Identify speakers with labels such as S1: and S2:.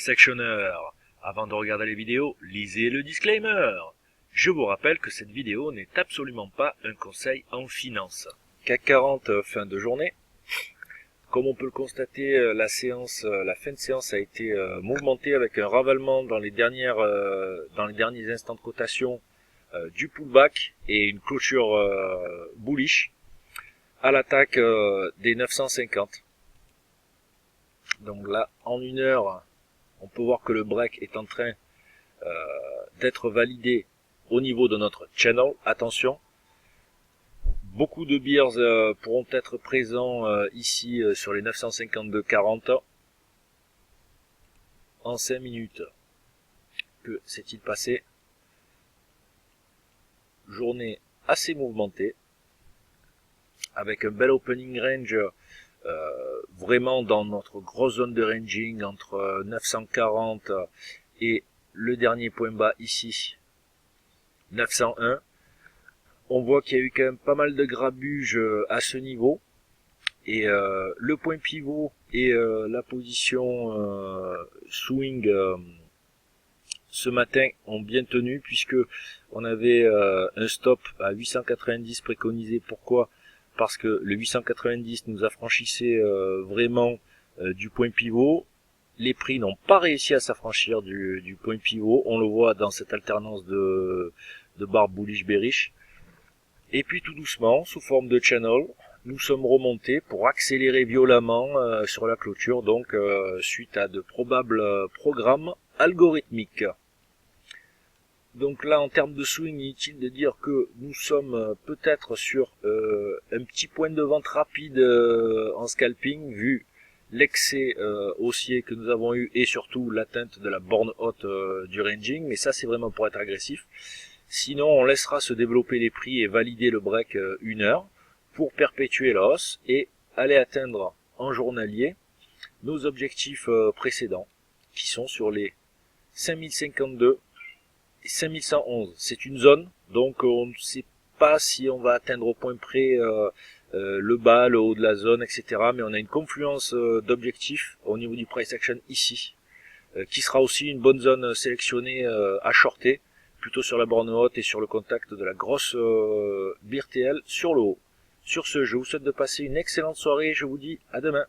S1: Price Actioner. Avant de regarder les vidéos, lisez le disclaimer. Je vous rappelle que cette vidéo n'est absolument pas un conseil en finance. CAC 40 fin de journée. Comme on peut le constater, la fin de séance a été mouvementée avec un ravalement dans les derniers instants de cotation du pullback et une clôture bullish à l'attaque des 950. Donc là, en une heure, on peut voir que le break est en train d'être validé au niveau de notre channel. Attention, beaucoup de bears pourront être présents ici sur les 952,40 en 5 minutes. Que s'est-il passé? Journée assez mouvementée avec un bel opening range vraiment dans notre grosse zone de ranging entre 940 et le dernier point bas ici 901. On voit qu'il y a eu quand même pas mal de grabuge à ce niveau et le point pivot et la position swing ce matin ont bien tenu, puisque on avait un stop à 890 préconisé. Pourquoi? Parce que le 890 nous affranchissait vraiment du point pivot. Les prix n'ont pas réussi à s'affranchir du point pivot. On le voit dans cette alternance de barre bullish bearish. Et puis tout doucement, sous forme de channel, nous sommes remontés pour accélérer violemment sur la clôture, donc suite à de probables programmes algorithmiques. Donc là, en termes de swing, inutile de dire que nous sommes peut-être sur un petit point de vente rapide en scalping, vu l'excès haussier que nous avons eu et surtout l'atteinte de la borne haute du ranging. Mais ça, c'est vraiment pour être agressif. Sinon, on laissera se développer les prix et valider le break une heure pour perpétuer la hausse et aller atteindre en journalier nos objectifs précédents, qui sont sur les 5052 et 5111. C'est une zone, donc on ne sait pas si on va atteindre au point près le bas, le haut de la zone, etc. Mais on a une confluence d'objectifs au niveau du price action ici, qui sera aussi une bonne zone sélectionnée à shorter, plutôt sur la borne haute et sur le contact de la grosse BRTL sur le haut. Sur ce, je vous souhaite de passer une excellente soirée et je vous dis à demain.